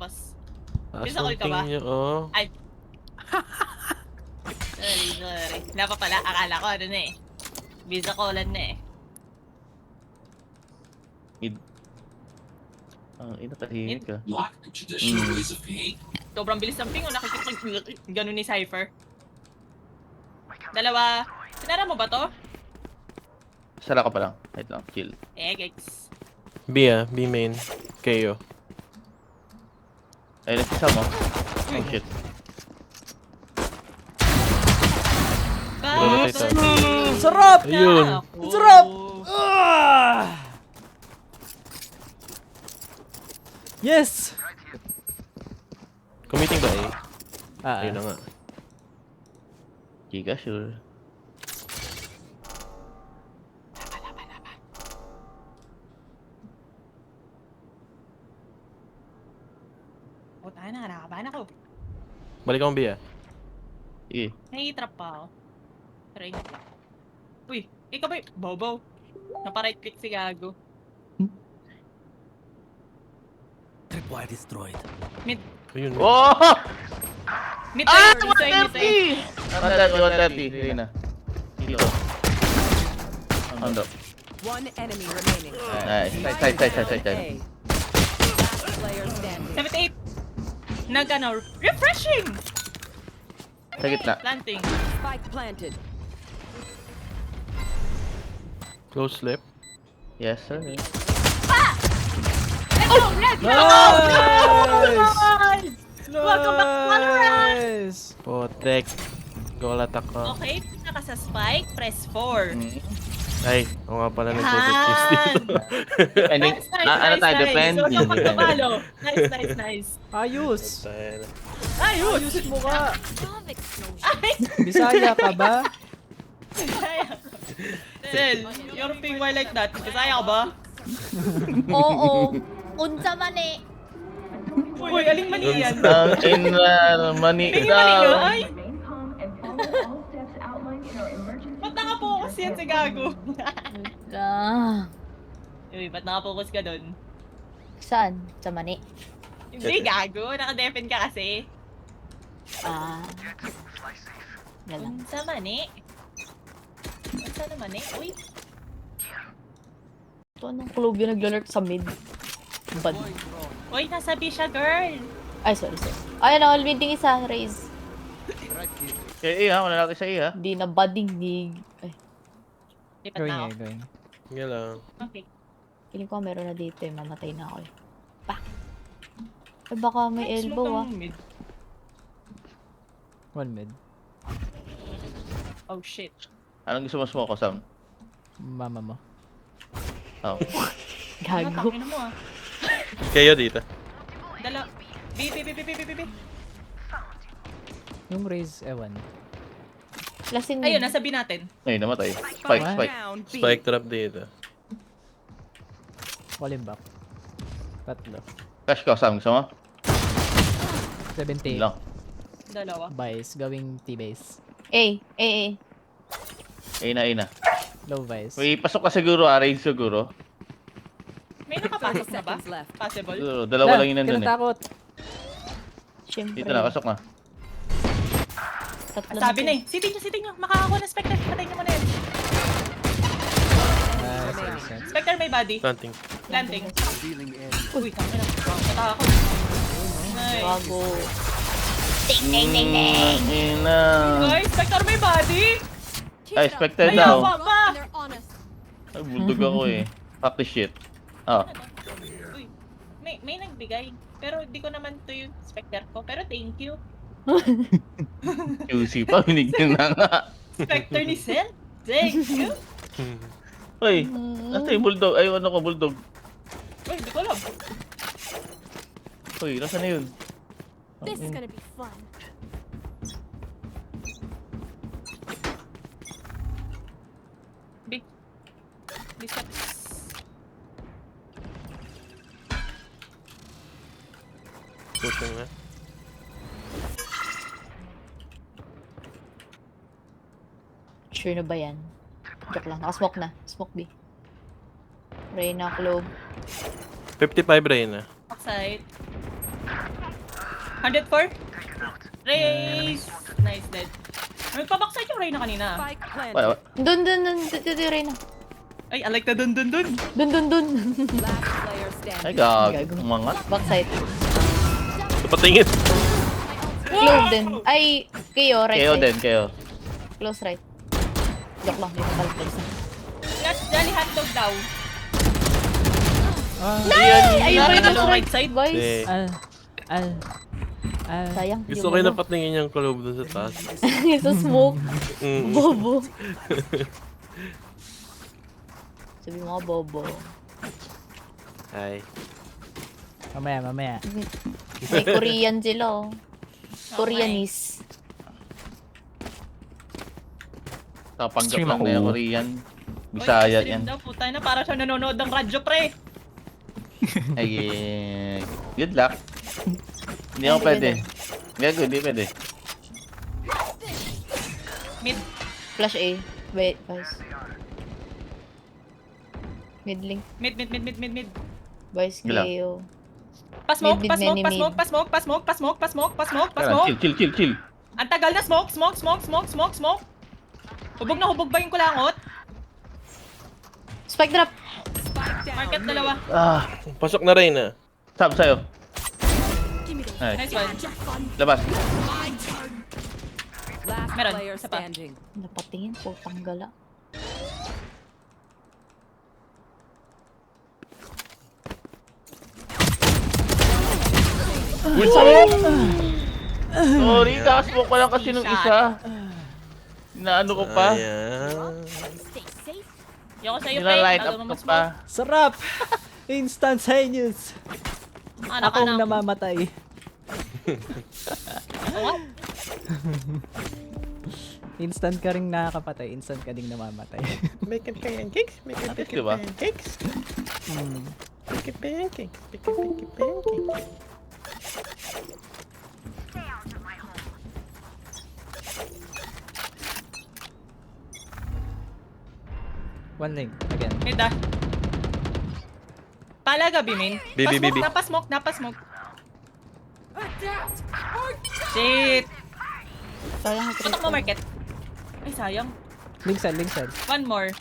tapos. Taas Bisa call ng ka ba? ping niyo, oh. Ay. Sorry. Wala pa pala. Akala ko ano na eh. Visa callan na eh. Mid. Ina tahimik ka. Sobrang bilis ng ping. Nakikita ganun ni Cypher. Dalawa. Sinara mo ba to? Sara ka pa lang. Wait lang, chill. Guys. B B main. KO. Ay, nagsisama. Oh shit. Rotate out. Sarap! Ayun. Sarap! Yes! Committing ba eh? Ayun na nga. Giga sure. Oh, tayo na. Nakakabahan ako. Balik akong B Sige. Nai-trap pa ako. Pero ingat lang. Uy, ikaw ba Bobo? Napa-right click si Gago. Tripwire destroyed. Mid. Ayun. Oh! Mid Ah! tayo. Mid tayo. 130! Sige na. Dito. Hondo. One enemy remaining. Nice. Side. A. Last player standing. 78. Nag-ano, refreshing! Sa gitna. Planting. Spike planted. Close left. Yes, sir. Let's go! Let's go! Nice! Welcome back to Valorant! Nice! Protect. Goal attack ka. Okay, pinaka sa spike, press 4. Ay, ako nga pala nag-defuse dito. Ending. Ano tayo? Defend? So, yung pagkabalo. Nice. Ayos! Tayo na. Ayos! Ayusin mo ka! Ay! Bisaya ka ba? Del, you're ping why like that? Bisaya ka ba? Oo. Unsa man eh. Uy, aling mali yan. Mani Pingin daw. mali nga, ay! Ba't nakapokus yan si Gago? Ah. Uy, ba't nakapokus ka dun? Saan? Sa mani? Hindi, Gago. Naka-defend ka kasi. Ah. Galang. Sa mani. Sa na mani? Uy. Ito anong club yung naglalurk sa mid? Bad. Uy, nasa B siya, girl. Ay, sorry. Ay, ano, meeting isa, raise. Kaya iya, malalaki sa iya. Di na bading ni... Ay, Lipat Going na ako. here, going. Nga lang. Okay. feeling ko meron na dito eh. Mamatay na ako eh. Pa! Ay, baka may Ay, elbow smoke ah. ang mid. One mid. Oh, shit. Anong gusto mo smoke ko, Sam? Mama mo. Oh. Gago. Nakapakina mo ah. Kayo dito. Dala. B. Yung raise, ewan. Lasing Ayun, nasa B natin. Ay, namatay. Spike. Down B. Spike trap dito. Falling back. Tatlo. Cash ko, Sam. Gusto mo? 70. Lang. Dalawa. Vice. Going T-base. A. Ay na. Low vice. May pasok ka siguro, arrange siguro. May nakapasok na ba? Seconds left. Possible? Siguro, dalawa lang yun nandun eh. Tinatakot. Siyempre. Dito na, pasok na. Tatlo Sabi to. na eh. Sitting nyo. Makakakuha ng Spectre. Patay nyo muna yun. Nice. Spectre may body. Planting. Planting. Uy, tama na. Natakot. Nice. Gago. Ding. Ina. Guys, Spectre may body. Ay, expected Ayaw daw. pa. Ay, bulldog ako eh. Fuck this shit. Ah, Uy, may nagbigay. Pero di ko naman to yung Spectre ko. Pero thank you. QC pa, binigyan na nga. Spectre ni Sel. Thank you. Uy, nasa yung bulldog? Ay, ano ko, bulldog? Uy, di ko alam. Uy, nasa na yun? This is gonna be fun. Big. Biceps. Pushing na. Sure na ba yan? Joke lang. Nakasmoke na. Smoke B. Reyna, Clove. 55 Reyna. Backside. 104. Race! Nice, dead. Nagpabackside yung Reyna kanina. Spike planted. Wala. Dun, Reyna. Ay, I like the dun. Dun. Last player standing. Ay, gag. Gago. Umangat. Backside. Patingin. Close din. Ay, kayo, right Kayo side. din, kayo. Close right. Joke lang, di ko kalpag sa. Flash Johnny hotdog daw. Ayun ba yung Narinig close ang right right side? boys? Eh, Sayang. gusto ko na patingin yung kulob dun sa taas. Sa smoke. Mm. Bobo. Sabi mo nga, bobo. Ay. Mamaya. May Korean sila, oh. Koreanese. Tapanggap Stream lang ako. na yung Korean. Bisaya Oy, yan. daw, puta na, para siya nanonood ng radyo, pre. Ay, good luck. Hindi ako pwede. Hindi pwede. Mid. Flash A. Wait, guys. Mid link. Mid. Boys, Gila. kayo. Pa-smoke. Mid, many mid. Tara, chill. Ang tagal na smoke. Hubog ba yung kulangot? Spike drop. Spike down. Market dalawa. Ah, Pasok na rin ah. sab sa'yo. Nice. Nice one. Labas. Last Meron, player isa pa. standing. Napatingin po, tanggala. Uy, sorry, kakasmoke ko lang kasi nung isa. Inaano ko pa. Ayan. Stay safe. Yung sa'yo, pre. Nila-light Bago up mo ko pa. Sarap! Instantaneous! Anak ka Akong na. namamatay. Instant ka ring nakakapatay, instant ka ding namamatay. Make it pancakes. Make it Diba? pancakes. Hmm. Make it pancakes. Make it pancakes. One link, again. Mid ah. Palaga, Bimin. B. Napasmoke. Shit. Sayang na Tutok mo, market. Ay, sayang. Link side. One more.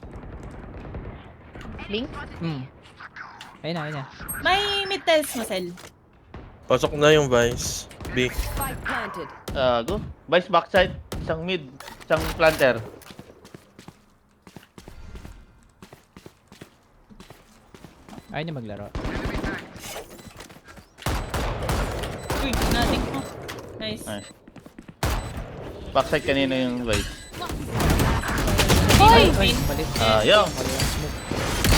Link? Hmm. Ayun na. May mid-tells mo, Sel. Pasok na yung Vice. B. Spike planted. Go. Vice backside. Isang mid. Isang planter. Ayaw niya maglaro. Uy, nating mo. Nice. Nice. Backside kanina yung Vice. Hoy! Ay, balit. Yung.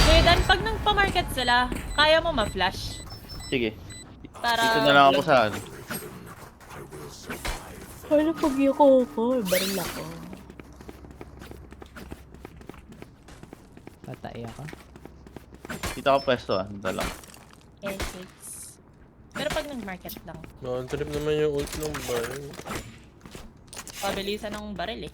Kuya Dan, pag nang pa-market sila, kaya mo ma-flash. Sige. Para... Dito na lang ako sa ano. Wala pag ko. Baril ako. Tatay ako. Dito ako pwesto Dito lang. S6. Pero pag nag-market lang, Trip naman yung ult ng Vice. pabilisan ng baril eh.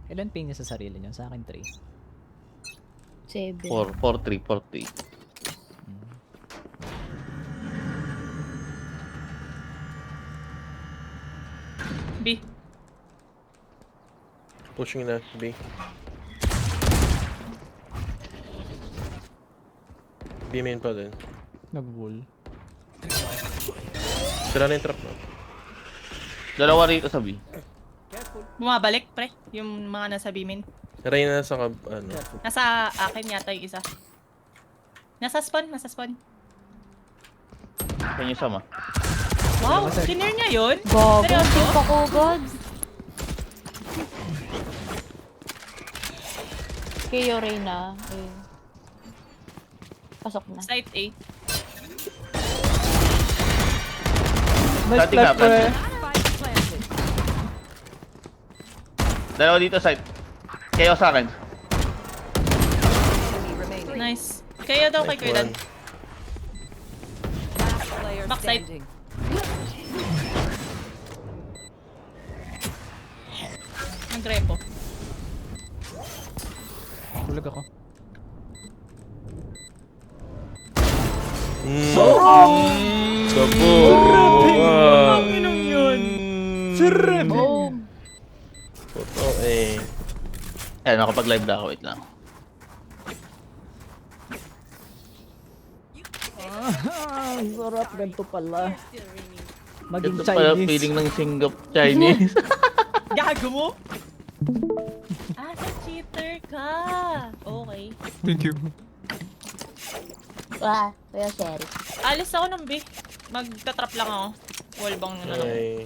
Ilan ping niya sa sarili niyo? Sa akin 3. 7. 4-3. B. Pushing na B. B main pa din. Nag-wool. Sira na yung trap na. Dalawa rito sa B. Bumabalik, pre. Yung mga nasa Bimin. Reyna sa ano. Nasa akin yata yung isa. Nasa spawn. Can you sama? Wow, clear niya yun? Gago, Seryoso? tip ako, God. Kayo, Reyna. Ayun. Pasok na. Site A. Nice Dating nga, flash, pre. Spike planted. Dalawa dito side. Kayo sa akin. Enemy remaining. Nice. Kayo daw kay Kuya Dan. Last player Backside. standing. Nag-repo. Tulog ako. Sabo. Inong yun. Sarap! Boom! Totoo eh. Ayan, nakapag-live na ako. Wait lang. Ah, ang sarap. Ganito pala. Maging Ito pala Chinese. feeling ng Singapore Chinese. Gago mo? Sa cheater ka. Okay. Ah, Kuya Sherry. Alis ako ng B. Magtatrap lang ako. Wallbang na lang. Ay.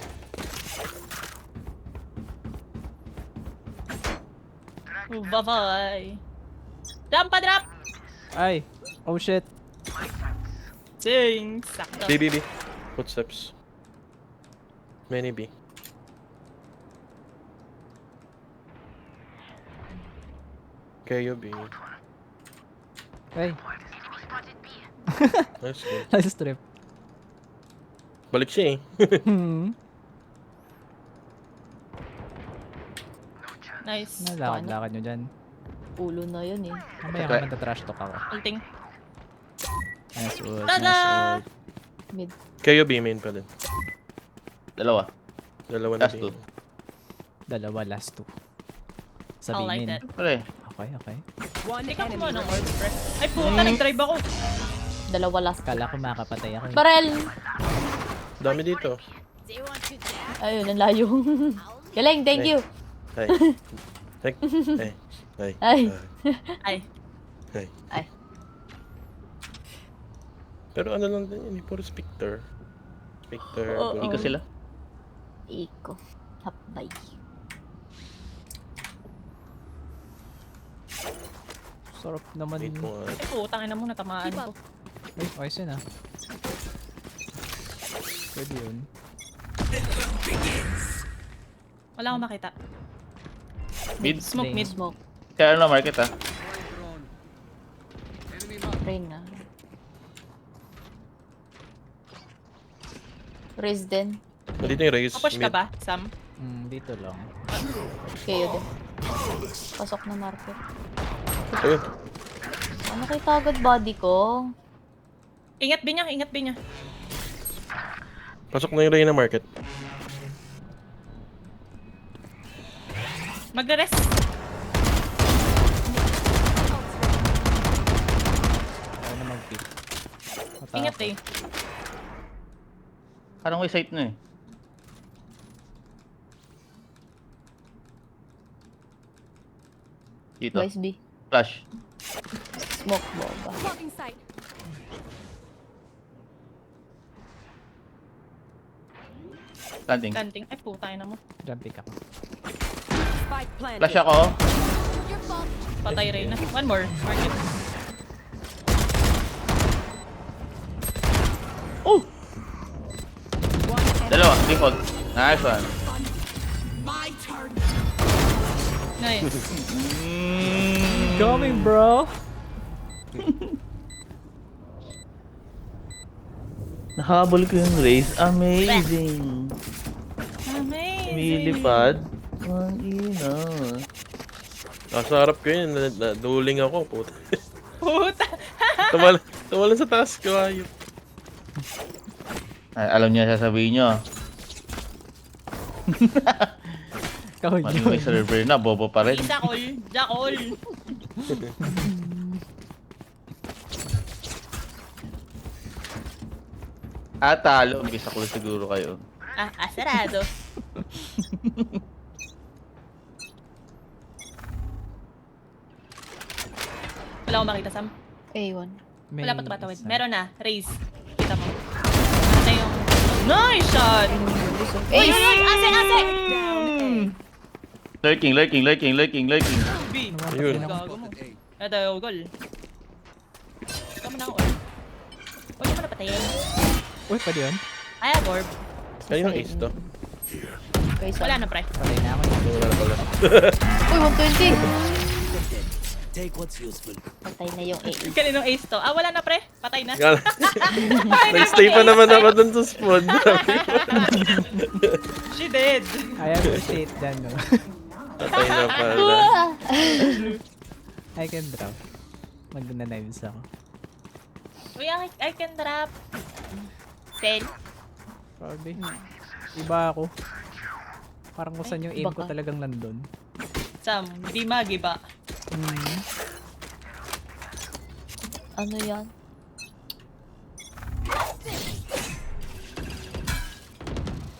Bye-bye. Jump pa drop! Ay. Oh shit. Sing! Sakto. B. Footsteps. Many B. Kayo B. Ay. Nice good. Nice trip. Balik siya eh. Hmm. Nice. Nalakad-lakad nyo dyan. Ulo na yun eh. Mamaya ka magta-trash talk ako. Ulting. Nice ult. Tada! Nice ult. Mid. Kayo B main pa din. Dalawa. Dalawa na Last B. two. Dalawa, last two. I Sabihin. like that. Pre. Okay, okay. One Ikaw mo enemy ng remaining. orb, pre. Ay puta, nag-drive ako. Dalawa last. Kala ko makapatay ako. Barel! Dami dito. Ayun, ang layo. Galing, thank you. Ay. Ay. Ay. Ay. Ay. Ay. Ay. Ay. Pero ano lang din yun, puro Spectre. Spectre. Oo. Iko sila. Iko. Hapbay. Sarap naman. Wait mo nga. Ay putang ina mo, natamaan ko. Ay, ayos yun ah. Pwede yun. Wala akong makita. Mid. Smoke mid. Smoke. Kaya ano market ah. Rain na. Raise din. Nandito yung race. Kapush ka ba, Sam? Dito lang. Kayo din. Pasok na market. Ayun. Ano kay agad body ko? Ingat B niya, ingat B niya. Pasok na yung Reyna Market. Magre-rest. Ayaw na mag-pick. Ingat eh. Parang may site na eh. Dito. Guys B. Flash. Smoke bomba. Blocking sight. Landing. Planting. Ay putay na mo. Jump pick ako. Spike planted. Flash ako. Your fault. Patay Reyna. One more. Market. One enemy. Dalawa. Default. Nice one. Nice. Coming, bro! Nahabol ko yung race. Amazing. Amazing. Milipad. Ang ina. Nasa harap ko yun. Naduling ako. Puta. Puta. Tumalan sa taas ko. Ayop. Ay, alam niya sasabihin niyo. Ikaw Mali may yun. server na. Bobo pa rin. Jackal. Jackal. Talo. Bisa ko siguro kayo. Asarado. Wala akong makita, Sam. A1. Wala pa tumatawid. Meron na. Raise. Kita mo. Ano yung... Nice shot! Uy, uy, uy! Ase, ase! Lurking. B. Ayun. Gago mo. Ito yung goal. Ikaw mo na ako. Huwag mo na patayin. Uy, pwede yun. Ay, Gorb. Ayun yung ace to. Guys, Wala na, pre. Patay na ako. Wala na pala. Uy, 120! Patay na yung A. Kaninong ace to? Wala na, pre. Patay na. Kala- Nag-stay pa naman ako dun sa spawn. She did. I appreciate that, no? Patay na pala. I can drop. Mag-na-knives ako. Uy, I can drop. Sell. Grabe. Iba ako. Parang kung saan yung aim iba ko ka. talagang nandun. Sam, di magiba. Ano yan?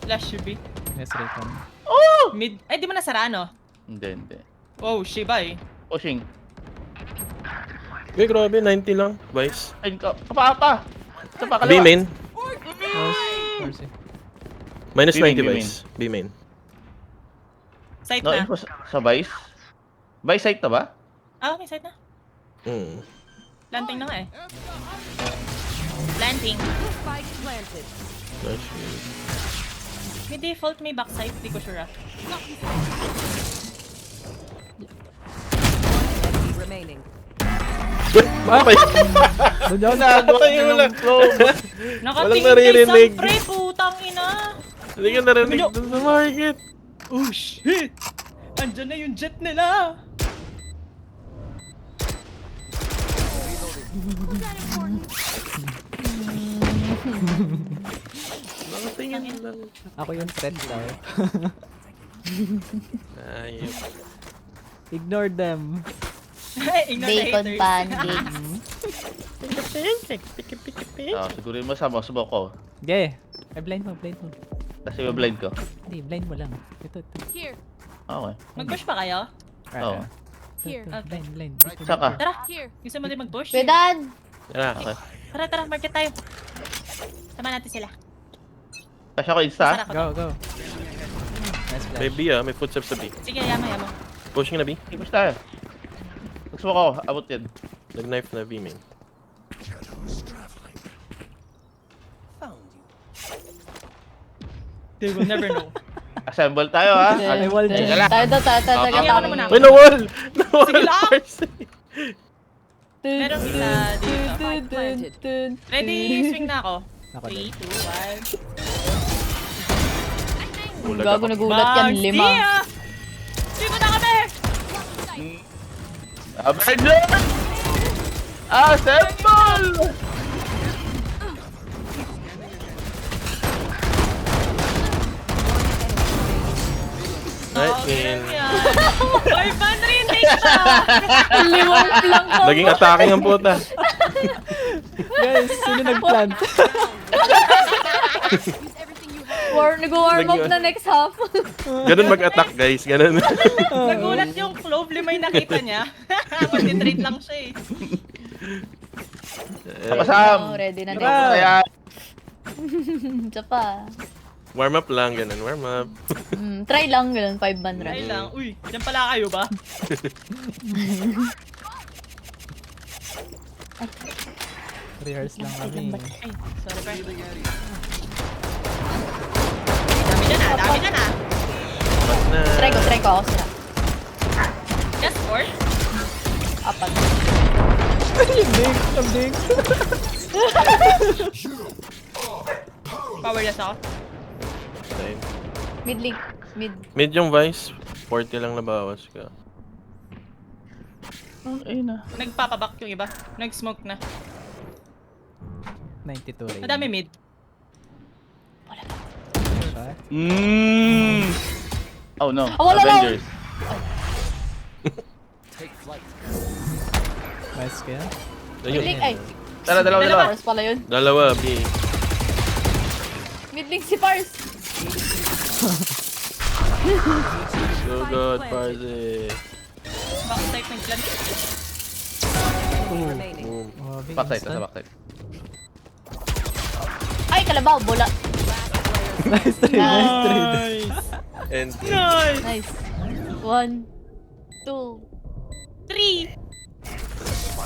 Flash B. Yes, Raycon. Mid. Ay, di mo nasara, no? Hindi. Oh, Shiba eh. Pushing. Uy, grabe, 90 lang. Vice. Ay, pa. Sa pa, B kalawa. main. Mercy. Minus B main, 90 B main. Vice. B main. Site No na. info sa Vice. Vice site na ba? Ah, may site na. Mm. Planting na nga eh. Planting. Spike planted. Nice. May default, may backside. Di ko sure ah. Enemy remaining. Bakit? Doon yun. Nagawa yun lang. Nakatingin kay naririnig. Sam, pre. Putang ina. Hindi ka narinig dun sa market. Oh, shit. Andyan na yung jet nila. Nakatingin lang. Ako yung threat daw. Ayun. Ignore them. Ignore the Bacon haters. pancakes. Sigurin mo sa subo ko. Okay. Ay, blind mo, blind mo. Kasi may blind ko. Hindi, blind mo lang. Ito. Here. Okay. Mag-push pa kayo? Oo. Here. Ito, blind, blind. Dito, Saka. Tara. Here. Gusto mo din mag-push? Vedan! Ah, Okay. Tara, market tayo. Sama natin sila. Kasi ako insta. Masarap Go, ako. go. Nice flash. may B ah. May footsteps sa B. Sige, yama. Pushing na B. Push tayo. Gusto mo ko. Abot yan. Nag-knife na B main. They will never know. Assemble tayo ha. Ay, wall Teka jam. lang. Tayo. Sige, ako na muna. Uy, na-wall! Na-wall! Sige lang. Percy. Meron isa dito. Spike planted. Ready? Swing na ako. Ako 3, din. 2, 1. Bulag Gago ako. nagulat yan, 5. Dito na kami! Avenger! Assemble! Nice win. 500 take pa! Limang lang ko. Naging attacking ang puta. Guys, sino nag-plant? Nag-warm up na next half. Ganun mag-attack guys. Ganun. Nagulat yung Clove, lima yung nakita niya. Mag-trade lang siya eh. Kapasam! Ready na Diba? next. Kaya, Isa pa. Warm up lang. Ganun. Warm up. Try lang ganun, 5 man Try run. lang. Uy, dyan pala kayo ba? Rehearse lang kami. Ay, sorry pa. Dami na na. Mas na. Try ko ako sila. Just 4? Apat. Kambing. Powerless ako. Ayun. Mid link. Mid. Mid yung Vice. 40 lang nabawas ka. ayun na. Nagpapaback yung iba. Nag-smoke na. 92 rin. Madami mid. Oh no. wala lang. Avengers. Nice kaya? Mid link. Ay, Tara, dalawa. Pars pala yun. Dalawa, B. Mid link si Pars. So good, Party. Backside ng plan. Remaining. Boom. Grabe, Backside, instant. nasa backside. Ay, kalabaw. Bola. Nice trade, nice trade. And Nice! Nice. 1, 2. 3!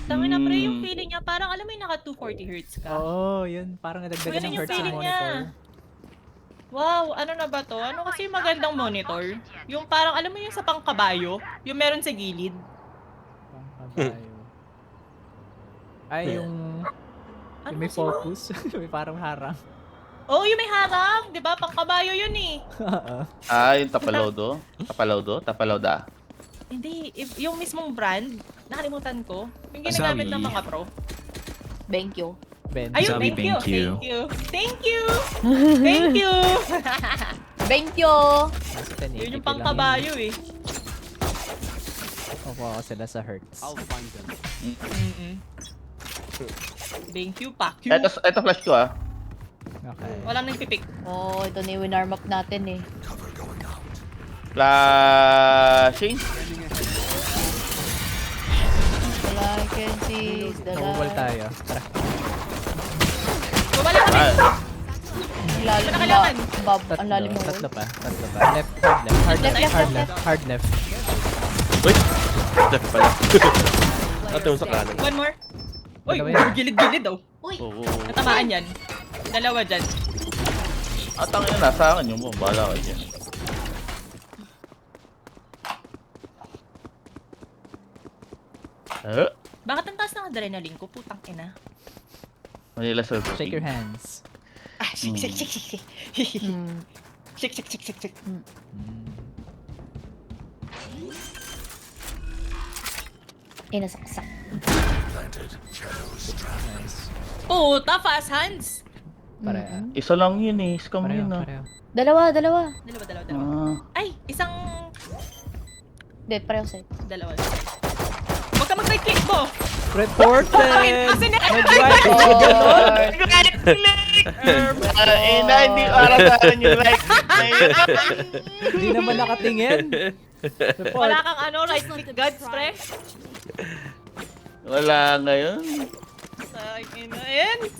Tama na pre, yung feeling niya, parang alam mo yung naka 240 Hz ka. Oo, yun. Parang nadagdagan Ganun ng yung hertz yung feeling niya. monitor. Wow, ano na ba to? Ano kasi yung magandang monitor? Yung parang, alam mo yung sa pangkabayo? Yung meron sa gilid? Pangkabayo. Ay, yung Ano may kasi? focus. May parang harang. Oh, yung may harang! Di ba? Pangkabayo yun eh. Yung tapalodo. Tapaloda. Hindi, yung mismong brand, Nakalimutan ko. Yung ginagamit ng mga pro. Thank you. Ben. Ayun, Sabi, thank you. thank you. Thank you. Thank you. Thank you. Thank you! Nasa 1080p Yun yung lang pangkabayo eh. Kukuha ko sila sa hertz. Mm-mm. Thank you, Pak. Ito flash ko ah. Okay. Walang nagpipik. Oh, ito na yung winarm up natin eh. Flashing. The light can see the Mabubal light. tayo. Tara. Wala kami. Ah, Ang lalim Ano kailangan? Bob, Tatlo. ang lalim mo. Tatlo pa. Tatlo pa. Left, hard left. Hard left. Left, Hard left, left. Hard left. Uy! Left pala. Ate mo sa kanan. One more. Uy, Dalawa yan. gilid-gilid daw. oo. Natamaan yan. Dalawa dyan. At ang ina, nasa akin yung mo. Bahala ka dyan. Bakit ang taas ng adrenaline ko? Putang ina. Manila Surfer Shake your King. hands. Ah, shake, shake, shake, shake, shake. Hmm. Shake, shake, shake, shake, shake. Inasaksak. Nice. Puta, fast hands. Pareha. Isa lang yun eh. Scam Pareho. yun ah. Pareho. Dalawa, dalawa. Dalawa. Ah. Ay, isang... Hindi, pareho sa'yo. Dalawa. Huwag ka mag-right click mo. Reported! Kasi na... Nag-right Ina, hindi ko alam sa akin yung like. Hindi naman nakatingin. Report. Wala kang ano, right click gods, pre. Wala ngayon. Sa akin na, NC.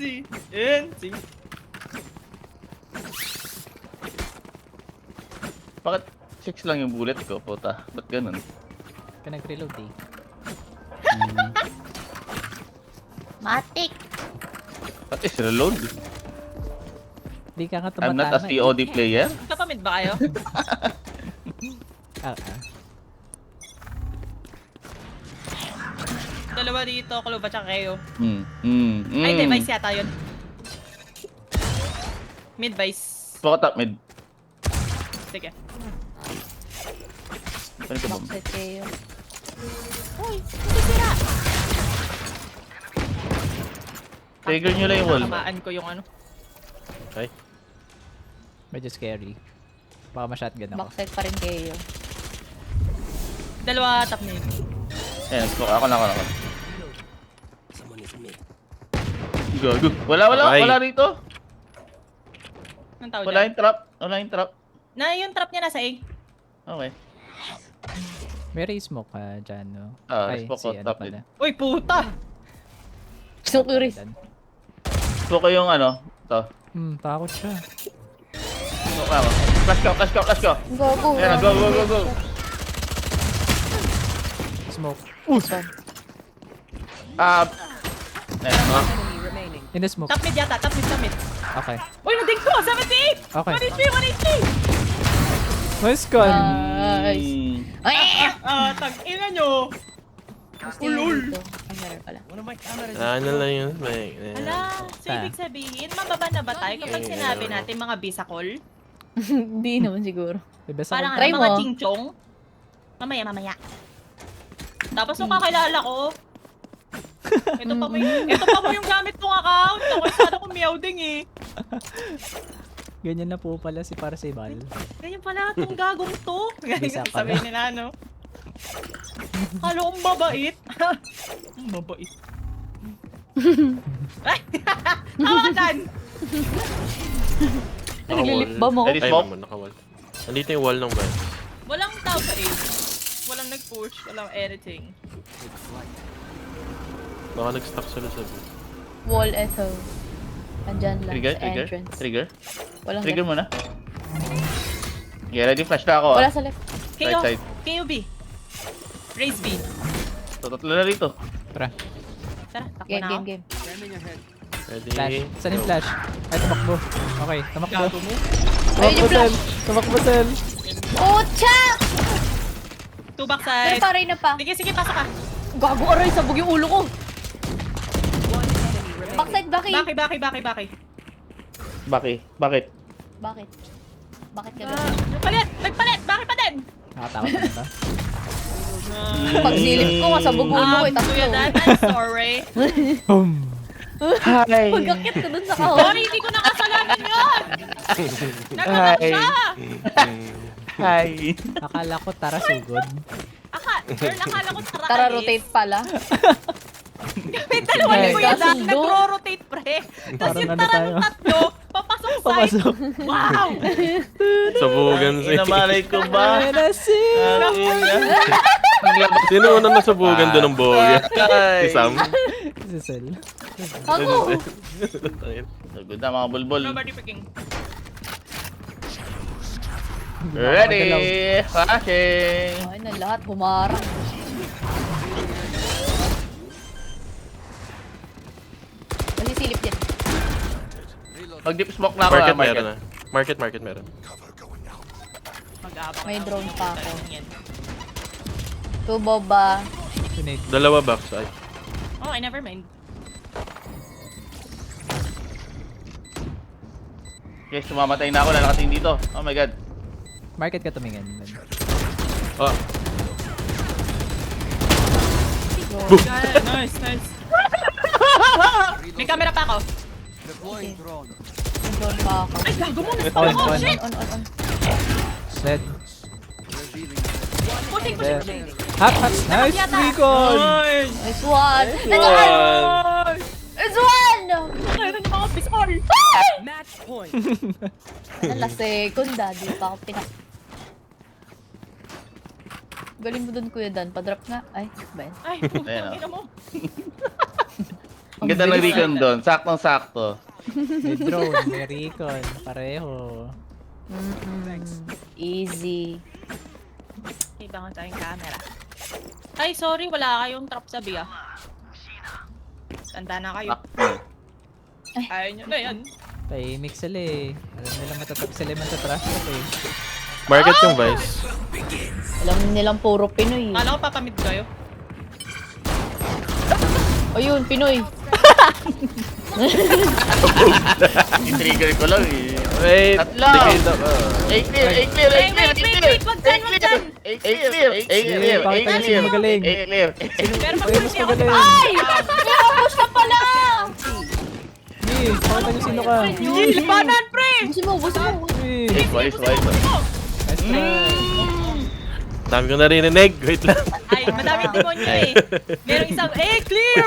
Bakit 6 lang yung bullet ko, puta? Ba't ganun? Ka nag-reload eh. Matik! At is reload. Hindi ka nga I'm not a tumatama COD player. Kapamid ba kayo? Dalawa dito, Kluba tsaka kayo. Ay, hindi, vice yata yun. Mid vice. Bakit top mid? Sige. Saan ka bomb? Backside kayo. Trigger nyo lang yung wall. Tamaan ko yung ano. Ay. Medyo scary. Baka ma-shotgun ako. Backside pa rin kayo. Dalawa top mid. Ayan, smoke. Ako na. Gago. Wala rito. Anong tawag Wala dyan? yung trap. Na yung trap niya nasa A. Okay. May ray smoke ka dyan, no? Ah, Ay, smoke si ko, ano top pala. Uy, puta! Gusto ko rin. Smoke ko yung ano. Ito. Takot siya. Smoke ako. Flash ko. Gago. Ayan, go. Smoke. Enemy remaining. In the smoke. Top mid yata, top mid. Okay. Uy, nading ko! 78! Okay. 1 HP! Nice gun! Nice. Ay! Tag-ina nyo! Ulul! Ay, meron pala. Ano lang yun? May... Ala, so ibig sabihin, mababa na ba tayo kapag sinabi natin mga bisakol? Hindi naman siguro. Diba sa Parang Try ano, mga mo. chingchong? Mamaya. Tapos nung kakilala ko, ito pa mo yung gamit kong account. Ako sana ko meowding eh. Ganyan na po pala si Parzival. Ganyan pala itong gagong to. Bisa Ganyan pala. sabihin nila, no? Halo kong babait. Ang babait. Ay! Tawakan! Naglilip ba mo? Ready Ay, smoke? nakawal. Nandito yung wall ng van. Walang tao sa A. Walang nag-push. Walang anything. Baka nag-stuck sila sa B. Wall echo. Andyan lang sa Trigger? entrance. Trigger? Walang Trigger left. mo na. Yeah, ready flash na ako. Wala sa left. KO. Right side. KO B. Raise B. Tatlo na rito. Tara. Tara, takbo Game, na ako. game. Ready? Flash. Saan yung flash? Ay, tumakbo. Okay, tumakbo. Gago mo. Ayun yung flash! Tumakbo, Sel. Ocha! Two back Pero side. paray na pa. Sige, pasok ka. Gago, aray, sabog yung ulo ko. One enemy remaining. Backside, Baki. Baki. Bakit? Bakit? Bakit ka Nagpalit! Baki pa din! Nakatakot na ba? Pagsilip ko, masabog ulo ko, Kuya tatlo. Dan, I'm sorry. Boom! Hi! Pagkakit ko dun sa kahon. Sorry, hindi ko nakasalanan yun! Nagkanak siya! Hi! Akala ko tara sugod. Girl, akala ko tara Tara, alis. rotate pala. May dalawa ni Kuya Dan, Kasundo. nagro-rotate pre. Tapos Parang yung ano tara tayo? ng tatlo, papasok side. Papasok. Wow! Sabugan si... Inamalay ko ba? Sino unang nasabugan doon ng boga? Si Sam? Si Sel. Ako! Good na mga bulbul. Nobody freaking. Ready! Flashing! Ay, na lahat, humarang. Masisilip din. Mag-deep smoke na ako. Market Market. meron na. Market meron. Mag-aabang May ako. drone pa ako. Yan. Tubo ba? Tunate. Dalawa box. Ay. Oh, I never mind. Yes, sumamatay na ako na nakatingin dito. Oh my god. Market ka tumingin. Oh, Yeah, nice, nice. May camera pa ako. May drone pa ako. Ay, gago mo, On, na-spawn ako. on. Shit! On. Dead. Puting ko Dead. siya. Hot, hot. Nice recon! Nice! Nice one! Nice one! Nice one! Kaya ng mga bisol. Match point. Nala second, di pa ako pinak... Galing mo dun, Kuya Dan. Pa-drop nga. Ay, ba yan? Ay, Ayan, putang ina mo. Ang ganda ng recon doon. Saktong-sakto. May drone, may recon. Pareho. Easy. Ibangan tayong camera. Ay, sorry, wala kayong trap sa B ah. Tanda na kayo. Ayaw nyo na yan. Tahimik sila eh. Alam nila matatap sila yung matatrash talk eh. market yung Vice. Alam nilang puro Pinoy. Kala ko papamid kayo. Ayun, Pinoy. I-trigger ko lang eh. Wait, Tatlo! decade up. Eight clear! Eight clear! Eight clear! Wait, wag dyan, wag dyan. Eight clear! Eight clear! Pakita niyo sino magaling. Eight clear! Pero Mas mag-push ako. magaling. Ay! Pinapos na pala! Hey, pakita niyo sino ka. Hindi, labanan, pre! Busin mo, busin mo. Hey, Wise. nice try. Dami ko naririnig. Wait lang. Ay, madaming demonyo eh. Merong isang, clear!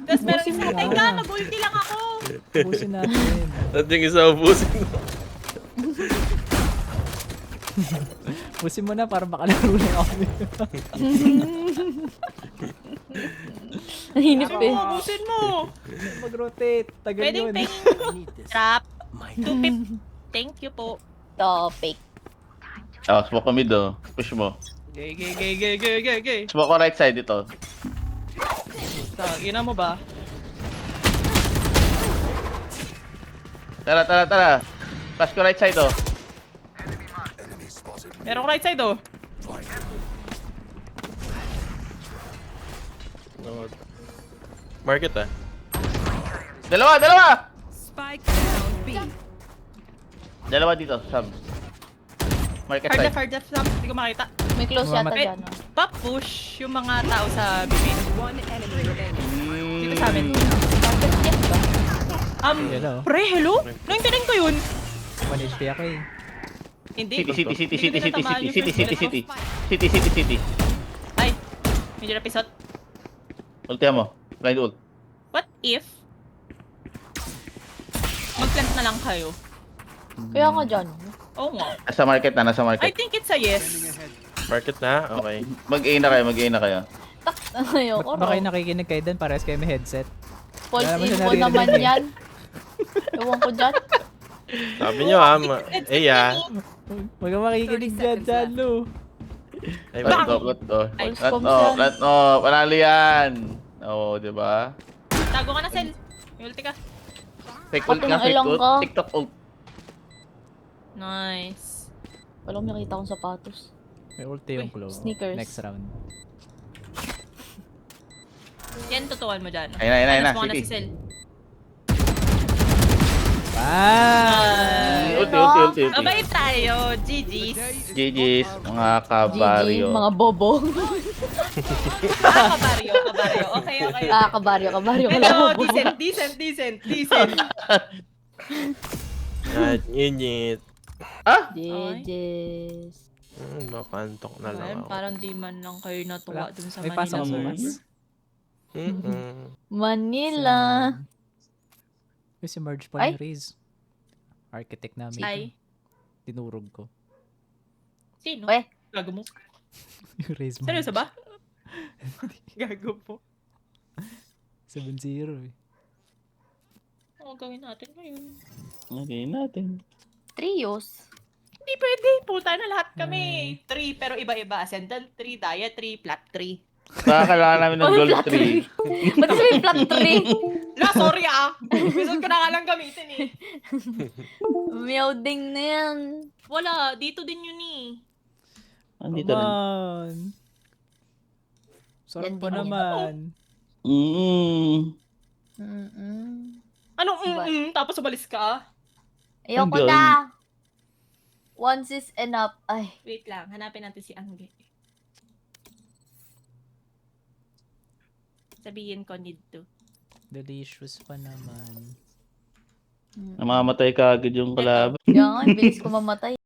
Tapos merong isang, teka, mag-ulti lang ako. Ubusin natin. At yung isa ubusin. Ubusin mo na para makalaro na ako. Nahinip eh. Ubusin mo. Mag-rotate. Tagal Pwedeng yun. penging trap. 250. Thank you po. Topic. Oh, smoke kami do. Push mo. Gay. Smoke ko right side ito. Ina mo ba? Tara. Flash ko right side oh. Merong right side oh. Market ah. Dalawa! Spike down B. Dalawa dito, sub. Market Hard side. left, Hindi ko makita. May close Mama- yata Wait, dyan. Oh. pa-push yung mga tao sa bibig. One enemy remaining. Dito sa amin. Market check ba? Hello. Pre, hello? Naintindihan ko yun. 1 HP ako eh. Hindi. City. Hindi ko tinatamaan yung first bullet mo. City. Ay, medyo napisot. Ultihan mo. Blind ult. What if mag-plant na lang kayo? Kaya nga dyan. Oo nga. Nasa market na, nasa I market. think it's a yes. Market na? Okay. Mag-A na kayo. Ayoko Baka raw. yung nakikinig kayo dun, parehas kayo may headset. False Wala naman siya info naririnig naman eh. yan. Ewan ko dyan. Sabi nyo ah. Huwag kang makikinig 30 dyan, seconds Jalo. Ay, Plant bakit? to. Ay, Plant to. Panalo yan. Oo, diba? Tago ka na, Sel. May ulti ka. Fake ult nga, Pating fake ilang ult. ka. TikTok ult. Nice. Walang nakita akong sapatos. May ulti yung claw. sneakers. Next round. Yan, tutukan mo dyan. Ayun na, Minus mo na City. si Sel. Ah! Ult ulti. Mabait tayo. GG's. GG's, mga GG, kabaryo. mga bobo. Kabaryo. Okay. Kabaryo ka Pero lang. decent. At init. GG's. Bakantok na lang ako. Parang di man lang kayo natuwa Wala. dun sa May Manila pasok mo, server. Mars? Manila. Kasi merge pa Ay. yung Riz. Architect namin. Ay, Tinurog ko. sino? Weh. Gago mo. Yung Riz merge. Seryoso ba? Gago po. 7-0 eh. Oo, gawin natin ngayon. Okay natin. Trios. Hindi pwede. Puta na lahat kami. 3 pero iba-iba. Ascendant 3, Dia 3, Flat 3. Baka kailangan namin ng gold 3. Ba't kasi may flat 3? La, sorry ah. Gusto ko na nga lang gamitin eh. Meow ding na yan. Wala, dito din yun eh. Andito rin. Man. Sarap Yan pa din yan. naman. Anong Diba? tapos umalis ka? Ayoko Hanggang- na. Once is enough. Ay. Wait lang, hanapin natin si Angge. Sabihin ko need to. Delicious pa naman. Namamatay ka agad yung kalaban. Kaya nga, bilis ko mamatay.